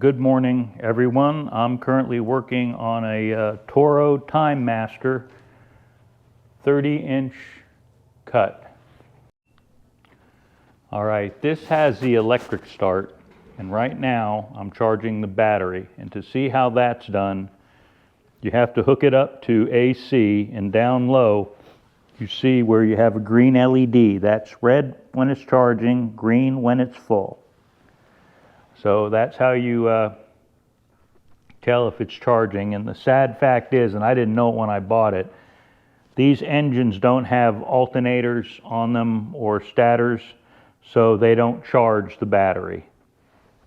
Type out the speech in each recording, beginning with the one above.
Good morning, everyone. I'm currently working on a Toro Timemaster 30-inch cut. All right, this has the electric start, and right now I'm charging the battery. And to see how that's done, you have to hook it up to AC, and down low you see where you have a green LED. That's red when it's charging, green when it's full. So that's how you tell if it's charging. And the sad fact is, and I didn't know it when I bought it, these engines don't have alternators on them or stators, so they don't charge the battery.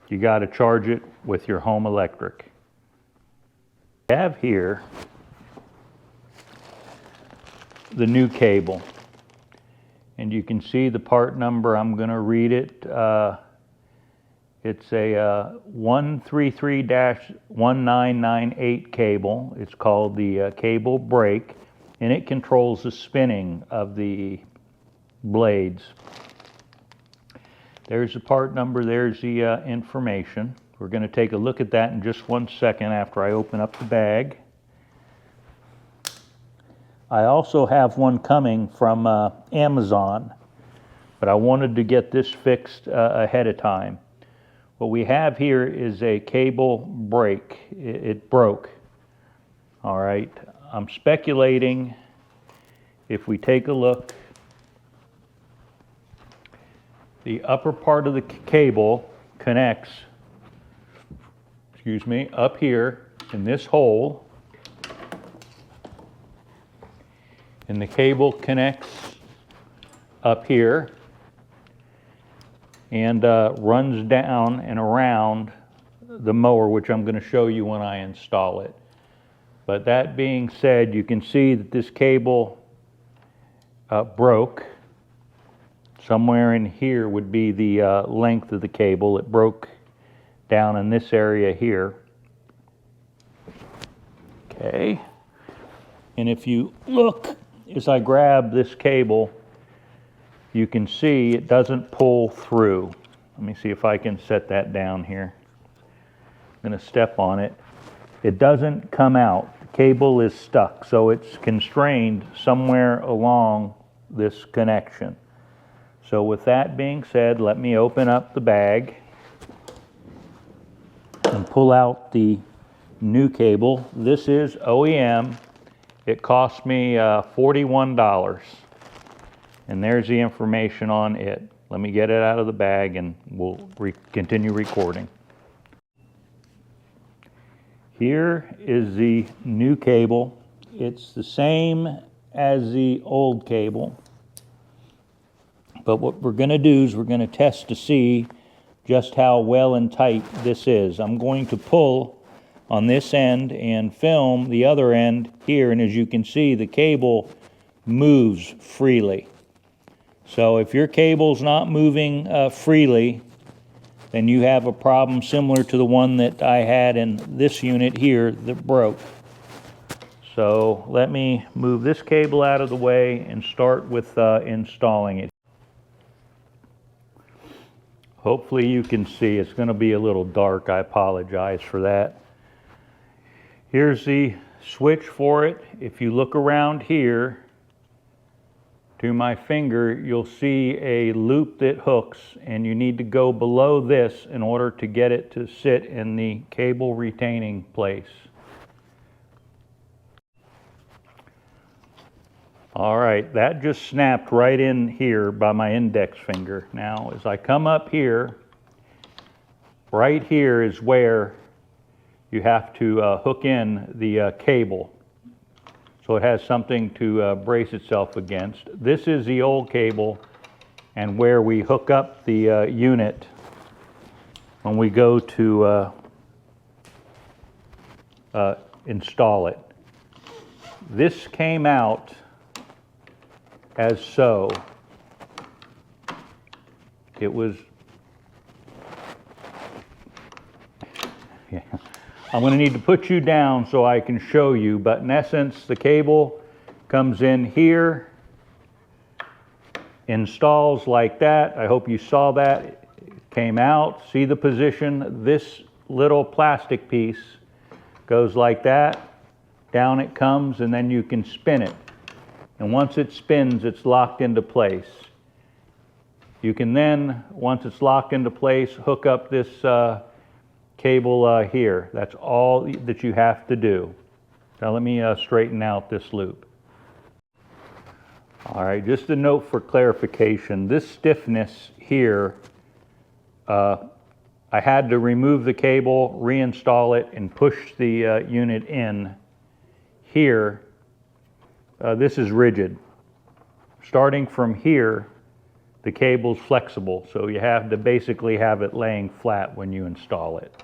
You got to charge it with your home electric. I have here the new cable, and you can see the part number. I'm going to read it. It's a 133-1998 cable. It's called the cable brake, and it controls the spinning of the blades. There's the part number, there's the information. We're going to take a look at that in just 1 second after I open up the bag. I also have one coming from Amazon, but I wanted to get this fixed ahead of time. What we have here is a cable brake. It broke. All right, I'm speculating. If we take a look, the upper part of the cable connects, up here in this hole, and the cable connects up here and runs down and around the mower, which I'm going to show you when I install it. But that being said, you can see that this cable broke. Somewhere in here would be the length of the cable. It broke down in this area here. Okay. And if you look, as I grab this cable, you can see it doesn't pull through. Let me see if I can set that down here. I'm going to step on it. It doesn't come out. The cable is stuck, so it's constrained somewhere along this connection. So with that being said, let me open up the bag and pull out the new cable. This is OEM. It cost me $41. And there's the information on it. Let me get it out of the bag and we'll continue recording. Here is the new cable. It's the same as the old cable. But what we're going to do is we're going to test to see just how well and tight this is. I'm going to pull on this end and film the other end here, and as you can see, the cable moves freely. So if your cable's not moving freely, then you have a problem similar to the one that I had in this unit here that broke. So let me move this cable out of the way and start with installing it. Hopefully you can see. It's going to be a little dark. I apologize for that. Here's the switch for it. If you look around here to my finger, you'll see a loop that hooks, and you need to go below this in order to get it to sit in the cable retaining place. All right, that just snapped right in here by my index finger. Now, as I come up here, right here is where you have to hook in the cable, so it has something to brace itself against. This is the old cable, and where we hook up the unit when we go to install it. This came out as so. It was, yeah. I'm going to need to put you down so I can show you, but in essence, the cable comes in here, installs like that. I hope you saw that. It came out. See the position? This little plastic piece goes like that, down it comes, and then you can spin it. And once it spins, it's locked into place. You can then, once it's locked into place, hook up this cable here. That's all that you have to do. Now let me straighten out this loop. All right, just a note for clarification. This stiffness here, I had to remove the cable, reinstall it, and push the unit in. Here, this is rigid. Starting from here, the cable's flexible, so you have to basically have it laying flat when you install it.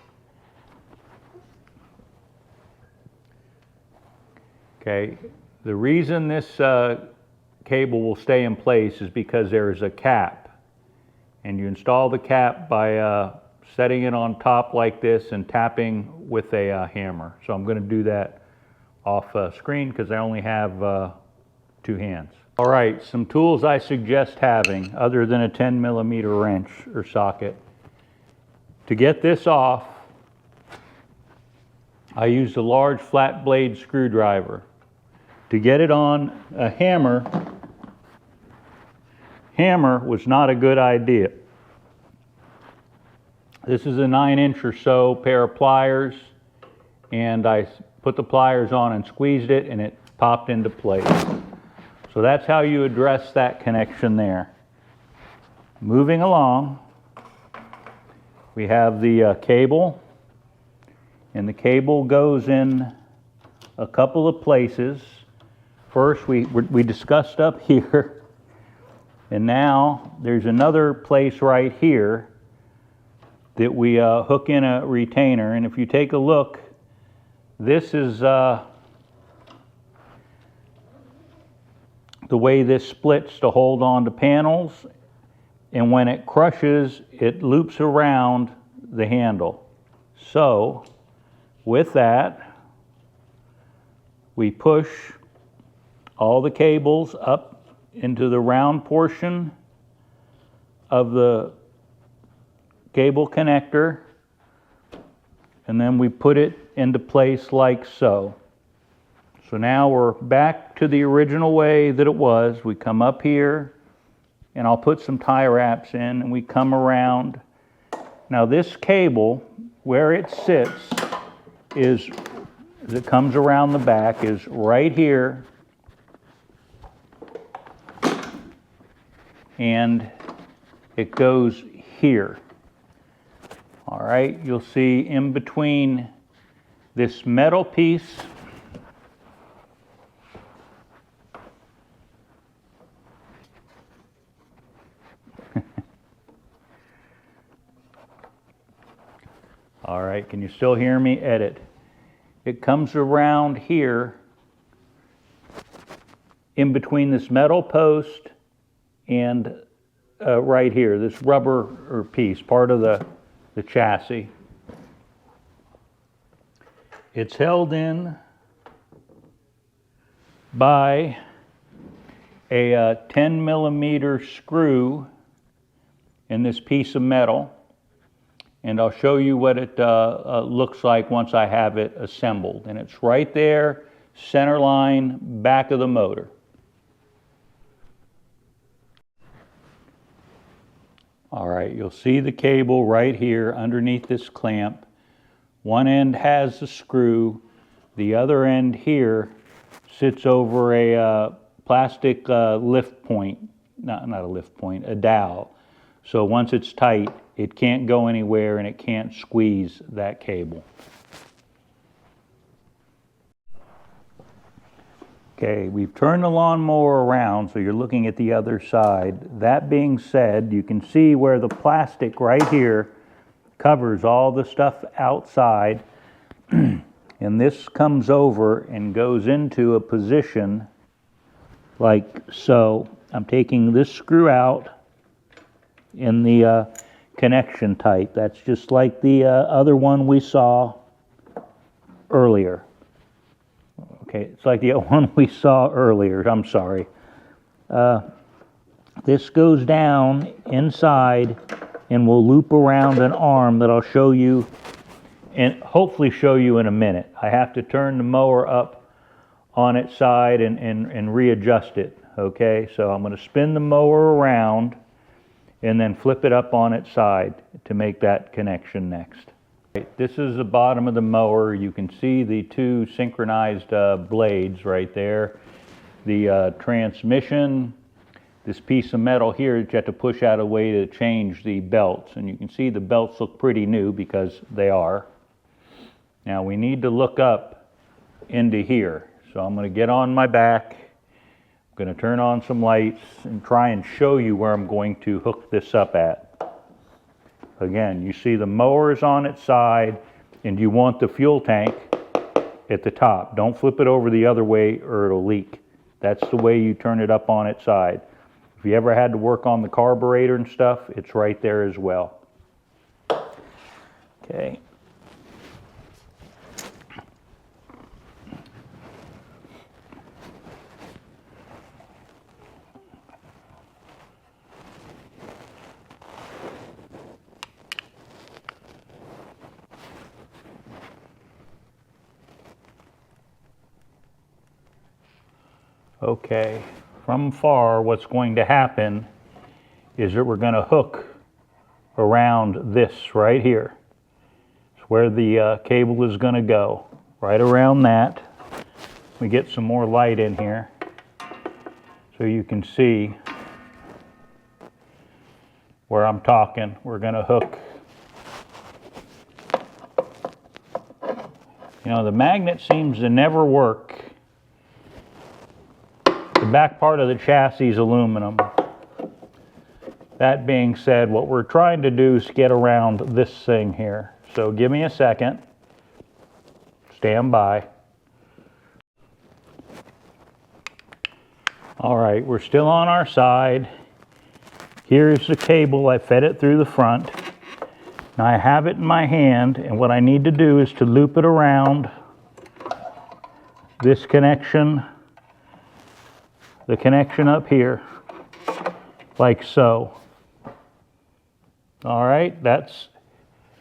Okay, the reason this cable will stay in place is because there is a cap, and you install the cap by setting it on top like this and tapping with a hammer. So I'm going to do that off screen because I only have 2 hands. All right, some tools I suggest having other than a 10mm wrench or socket. To get this off, I used a large flat blade screwdriver. To get it on, a hammer was not a good idea. This is a 9-inch or so pair of pliers, and I put the pliers on and squeezed it, and it popped into place. So that's how you address that connection there. Moving along, we have the cable, and the cable goes in a couple of places. First, we discussed up here, and now there's another place right here that we hook in a retainer. And if you take a look, this is the way this splits to hold on to panels, and when it crushes, it loops around the handle. So with that, we push all the cables up into the round portion of the cable connector, and then we put it into place like so. So now we're back to the original way that it was. We come up here, and I'll put some tie wraps in, and we come around. Now this cable, where it sits, is, as it comes around the back, is right here, and it goes here. All right, you'll see in between this metal piece all right, can you still hear me? Edit. It comes around here in between this metal post and right here, this rubber or piece, part of the chassis. It's held in by a 10mm screw in this piece of metal, and I'll show you what it looks like once I have it assembled. And it's right there, center line, back of the motor. All right, you'll see the cable right here underneath this clamp. One end has the screw, the other end here sits over a plastic lift point, not a lift point, a dowel. So once it's tight, it can't go anywhere and it can't squeeze that cable. Okay, we've turned the lawnmower around, so you're looking at the other side. That being said, you can see where the plastic right here covers all the stuff outside, and this comes over and goes into a position like so. I'm taking this screw out in the connection type. That's just like the other one we saw earlier. Okay, it's like the one we saw earlier, I'm sorry. This goes down inside and will loop around an arm that I'll show you and hopefully show you in a minute. I have to turn the mower up on its side and readjust it, okay? So I'm going to spin the mower around and then flip it up on its side to make that connection next. This is the bottom of the mower. You can see the two synchronized blades right there. The transmission, this piece of metal here that you have to push out of the way to change the belts. And you can see the belts look pretty new because they are. Now we need to look up into here. So I'm going to get on my back. I'm going to turn on some lights and try and show you where I'm going to hook this up at. Again, you see the mower is on its side and you want the fuel tank at the top. Don't flip it over the other way or it'll leak. That's the way you turn it up on its side. If you ever had to work on the carburetor and stuff, it's right there as well. Okay. Okay, from far what's going to happen is that we're going to hook around this right here. It's where the cable is going to go, right around that. We get some more light in here so you can see where I'm talking. We're going to hook. You know, the magnet seems to never work. The back part of the chassis is aluminum. That being said, what we're trying to do is get around this thing here. So give me a second. Stand by. All right, we're still on our side. Here's the cable. I fed it through the front. Now I have it in my hand, and what I need to do is to loop it around this connection, the connection up here, like so. All right, that's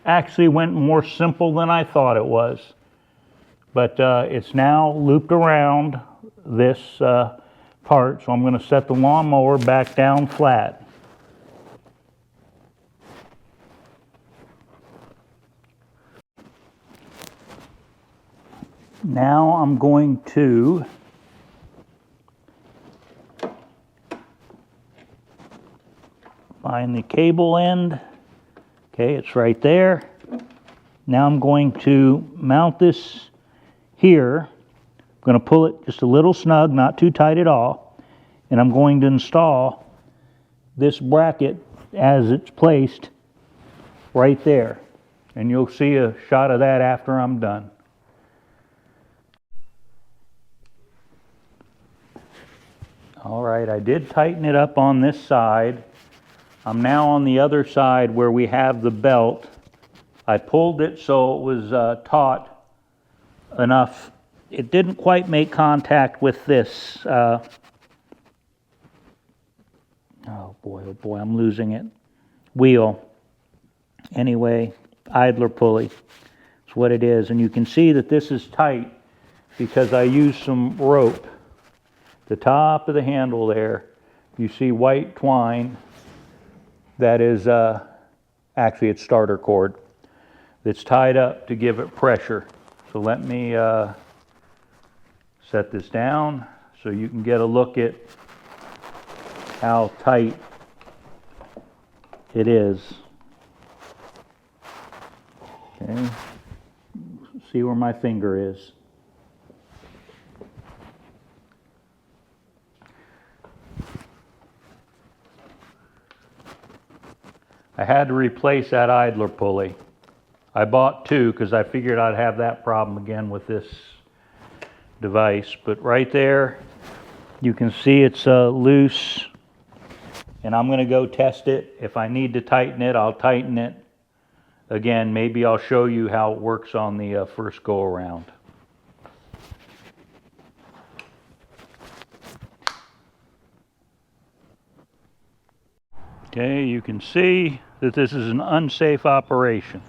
actually went more simple than I thought it was. But it's now looped around this part, so I'm going to set the lawnmower back down flat. Now I'm going to find the cable end. Okay, it's right there. Now I'm going to mount this here. I'm going to pull it just a little snug, not too tight at all. And I'm going to install this bracket as it's placed right there. And you'll see a shot of that after I'm done. All right, I did tighten it up on this side. I'm now on the other side where we have the belt. I pulled it so it was taut enough. It didn't quite make contact with this. Oh boy, I'm losing it. Wheel. Anyway, idler pulley. That's what it is. And you can see that this is tight because I used some rope. The top of the handle there, you see white twine. That is actually its starter cord. That's tied up to give it pressure. So let me set this down so you can get a look at how tight it is. Okay, see where my finger is. I had to replace that idler pulley. I bought two because I figured I'd have that problem again with this device. But right there, you can see it's loose. And I'm going to go test it. If I need to tighten it, I'll tighten it. Again, maybe I'll show you how it works on the first go around. Okay, you can see that this is an unsafe operation.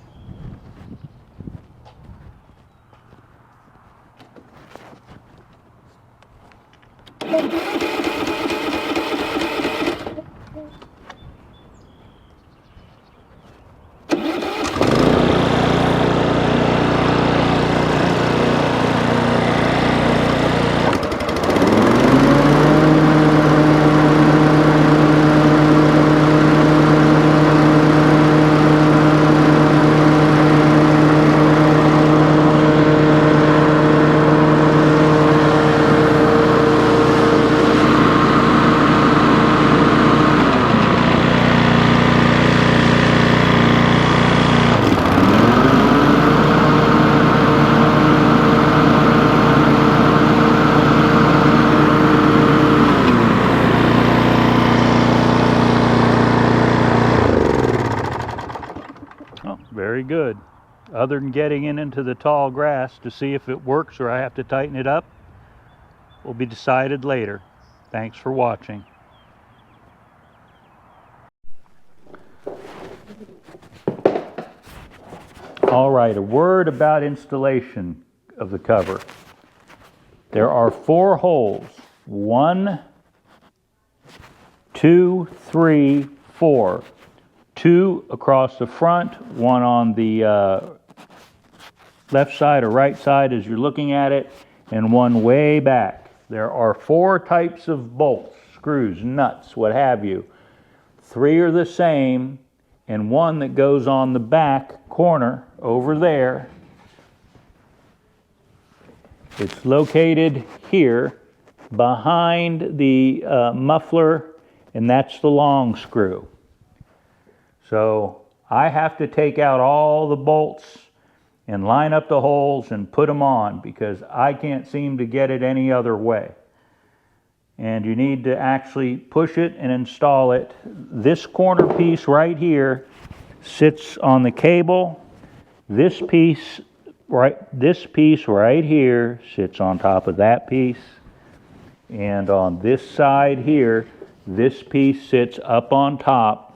Very good. Other than getting into the tall grass to see if it works or I have to tighten it up, will be decided later. Thanks for watching. All right, a word about installation of the cover. There are 4 holes. 1, 2, 3, 4. 2 across the front, 1 on the left side or right side as you're looking at it, and 1 way back. There are 4 types of bolts, screws, nuts, what have you. 3 are the same, and 1 that goes on the back corner over there. It's located here behind the muffler, and that's the long screw. So I have to take out all the bolts and line up the holes and put them on because I can't seem to get it any other way. And you need to actually push it and install it. This corner piece right here sits on the cable. This piece right here sits on top of that piece. And on this side here, this piece sits up on top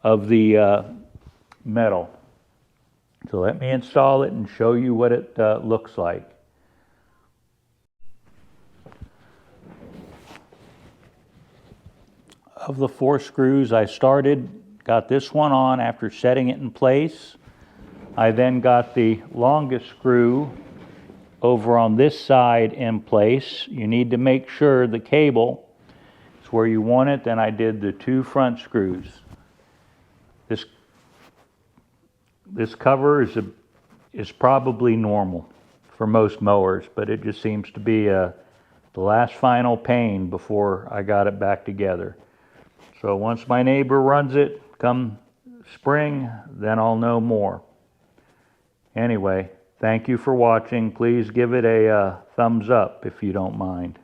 of the metal. So let me install it and show you what it looks like. Of the 4 screws I got this one on after setting it in place. I then got the longest screw over on this side in place. You need to make sure the cable is where you want it. Then I did the 2 front screws. This cover is probably normal for most mowers, but it just seems to be the last final pain before I got it back together. So once my neighbor runs it, come spring, then I'll know more. Anyway, thank you for watching. Please give it a thumbs up if you don't mind.